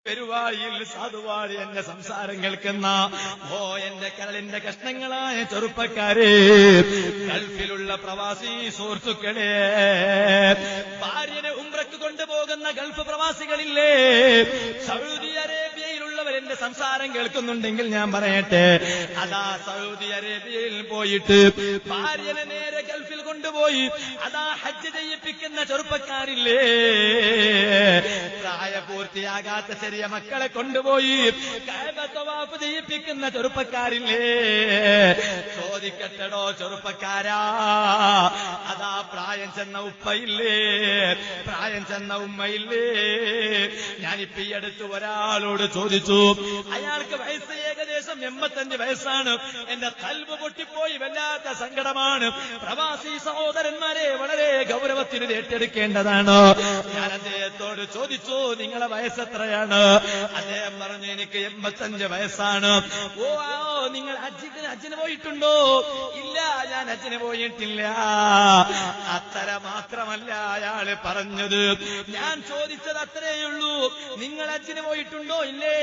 പെരുവായിൽ സാധുവാഴി എന്റെ സംസാരം കേൾക്കുന്ന എന്റെ കരളിന്റെ കഷ്ണങ്ങളായ ചെറുപ്പക്കാരെ, ഗൾഫിലുള്ള പ്രവാസി സുഹൃത്തുക്കളെ, ഭാര്യനെ ഉംറക്ക് കൊണ്ടുപോകുന്ന ഗൾഫ് പ്രവാസികളില്ലേ, സൗദി അറേബ്യയിലുള്ളവർ എന്റെ സംസാരം കേൾക്കുന്നുണ്ടെങ്കിൽ ഞാൻ പറയട്ടെ, അതാ സൗദി അറേബ്യയിൽ പോയിട്ട് ഭാര്യനെ നേരെ ഗൾഫിൽ കൊണ്ടുപോയി അതാ ഹജ്ജ് ചെയ്യിപ്പിക്കുന്ന ചെറുപ്പക്കാരില്ലേ, പ്രായപൂർത്തിയാകാത്ത ചെറിയ മക്കളെ കൊണ്ടുപോയി കഅബ തവാഫ് ചെയ്യിപ്പിക്കുന്ന ചെറുപ്പക്കാരില്ലേ, ചോദിക്കട്ടെടോ ചെറുപ്പക്കാരാ, അതാ പ്രായം ചെന്ന ഉപ്പയില്ലേ, പ്രായം ചെന്ന ഉമ്മയില്ലേ? ഞാനിപ്പോ ഈ അടുത്ത് ഒരാളോട് ചോദിച്ചു, അയാൾക്ക് വയസ്സ് ഏകദേശം 85 വയസ്സാണ്. എന്റെ കൽബ് പൊട്ടിപ്പോയി, വല്ലാത്ത സങ്കടമാണ്. പ്രവാസി സഹോദരന്മാരെ വളരെ ഗൗരവത്തിന് ഏറ്റെടുക്കേണ്ടതാണ്. ഞാൻ അദ്ദേഹത്തോട് ചോദിച്ചു, നിങ്ങളെ വയസ്സെത്രയാണ്? അദ്ദേഹം പറഞ്ഞു, എനിക്ക് 85 വയസ്സാണ്. നിങ്ങൾ ഹജ്ജിന് പോയിട്ടുണ്ടോ? ഇല്ല, ഞാൻ ഹജ്ജിന് പോയിട്ടില്ല. അത്ര മാത്രമല്ല അയാള് പറഞ്ഞത്, ഞാൻ ചോദിച്ചത് അത്രേയുള്ളൂ, നിങ്ങൾ ഹജ്ജിന് പോയിട്ടുണ്ടോ? ഇല്ലേ.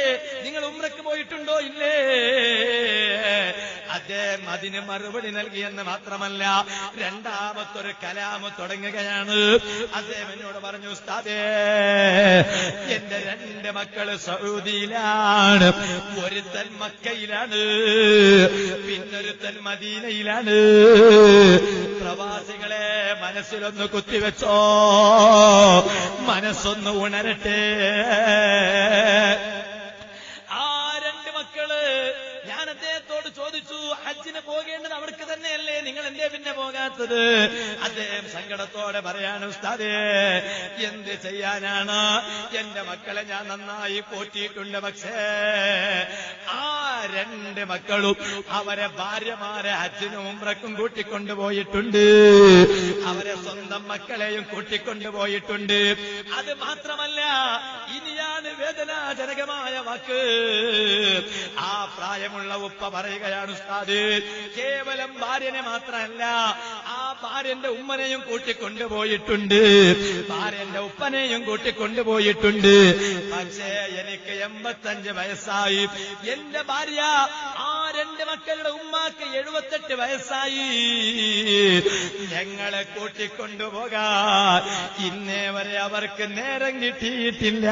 നിങ്ങൾ ഉംറക്ക് പോയിട്ടുണ്ടോ? ഇല്ലേ. അദ്ദേഹം അതിന് മറുപടി നൽകിയെന്ന് മാത്രമല്ല, രണ്ടാമത്തൊരു കലാമ് തുടങ്ങുകയാണ്. അദ്ദേഹം എന്നോട് പറഞ്ഞു, ഉസ്താദേ, എന്റെ 2 മക്കള് സൗദിയിലാണ്, ഒരുത്തൻ മക്കയിലാണ്, പിന്നൊരുത്തൻ മദീനയിലാണ്. പ്രവാസികളെ, മനസ്സിലൊന്ന് കുത്തിവെച്ചോ, മനസ്സൊന്ന് ഉണരട്ടെ. ആ 2 മക്കള്, ഞാൻ അദ്ദേഹത്തോട് ചോദിച്ചു, ഹജ്ജിന് പോകേണ്ടത് അവർക്ക് തന്നെയല്ലേ, നിങ്ങൾ എന്തേ പിന്നെ പോകാത്തത്? അദ്ദേഹം സങ്കടത്തോടെ പറയാണ്, ഉസ്താദേ, എന്ത് ചെയ്യാനാണ്, എന്റെ മക്കളെ ഞാൻ നന്നായി പോറ്റിയിട്ടുണ്ട്. പക്ഷേ ആ 2 മക്കളും അവരെ ഭാര്യമാരെ ഹജ്ജിനും ഉംറക്കും കൂട്ടിക്കൊണ്ടുപോയിട്ടുണ്ട്, അവരെ സ്വന്തം മക്കളെയും കൂട്ടിക്കൊണ്ടുപോയിട്ടുണ്ട്. അത് മാത്രമല്ല, ഇനിയാണ് വേദനാജനകമായ വാക്ക്. ആ പ്രായമുള്ള ഉപ്പ പറയുകയാണ്, ഉസ്താദ്, കേവലം ഭാര്യനെ മാത്രമല്ല, ആ ഭാര്യന്റെ ഉമ്മനെയും കൂട്ടിക്കൊണ്ടുപോയിട്ടുണ്ട്, ഭാര്യന്റെ ഉപ്പനെയും കൂട്ടിക്കൊണ്ടുപോയിട്ടുണ്ട്. പക്ഷേ എനിക്ക് 85 വയസ്സായി. എന്റെ ഭാര്യ ആ 2 മക്കളുടെ ഉമ്മാക്ക് 78 വയസ്സായി. ഞങ്ങളെ കൂട്ടിക്കൊണ്ടുപോകാൻ ഇന്നേ വരെ അവർക്ക് നേരം കിട്ടിയിട്ടില്ല.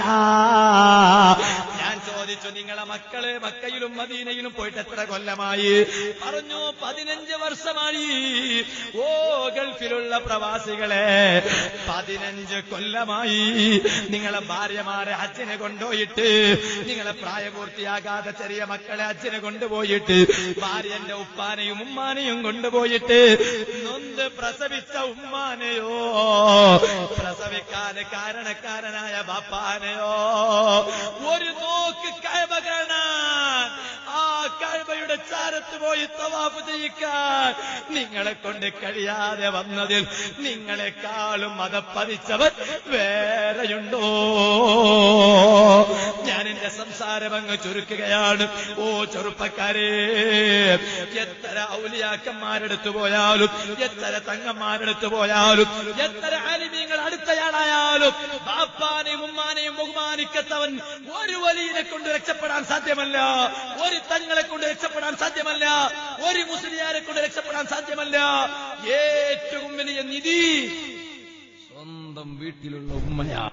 ഞാൻ ചോദിച്ചു, നിങ്ങളെ മക്കള് മക്കയിലും മദീനയിലും പോയിട്ട് എത്ര കൊല്ലമായി? പറഞ്ഞു, 15 വർഷമായി. ഓ ഗൾഫിലുള്ള പ്രവാസികളെ, 15 കൊല്ലമായി നിങ്ങളെ ഭാര്യമാരെ ഹജ്ജിനെ കൊണ്ടുപോയിട്ട്, നിങ്ങളെ പ്രായപൂർത്തിയാകാതെ ചെറിയ മക്കളെ ഹജ്ജിനെ കൊണ്ടുപോയിട്ട്, ഭാര്യന്റെ ഉപ്പാനെയും ഉമ്മാനെയും കൊണ്ടുപോയിട്ട്, നൊന്ത് പ്രസവിച്ച ഉമ്മാനെയോ, പ്രസവിക്കാൻ കാരണക്കാരനായ ബാപ്പാനെയോ, ഒരു നോക്ക് കഅബ കാണാൻ, ആ കഅബയുടെ ചാരത്ത് പോയി തവാഫ് ചെയ്യിക്കാൻ നിങ്ങളെ കൊണ്ട് കഴിയാതെ വന്നതിൽ നിങ്ങളെക്കാളും മതപ്പതിച്ചവൻ വേറെയുണ്ടോ? ഞാൻ എന്റെ സംസാരം അങ്ങ് ചുരുക്കുകയാണ്. ഓ ചെറുപ്പക്കാരെ, എത്ര ഔലിയാക്കന്മാരെടുത്തു പോയാലും, എത്ര തങ്ങന്മാരെടുത്തു പോയാലും, എത്ര ആലിമീങ്ങൾ അടുത്തയാളായാലും, ബാപ്പാനെയും ഉമ്മാനെയും ബഹുമാനിക്കത്തവൻ ഒരു വലിയനെ കൊണ്ട് രക്ഷപ്പെടാൻ സാധ്യമല്ല, ഒരു തങ്ങളെ കൊണ്ട് രക്ഷപ്പെടാൻ സാധ്യമല്ല, ഒരു മുസ്ലിയാരെ കൊണ്ട് രക്ഷപ്പെടാൻ സാധ്യമല്ല. ഏറ്റവും വലിയ നിധി സ്വന്തം വീട്ടിലുള്ള ഉമ്മയാ.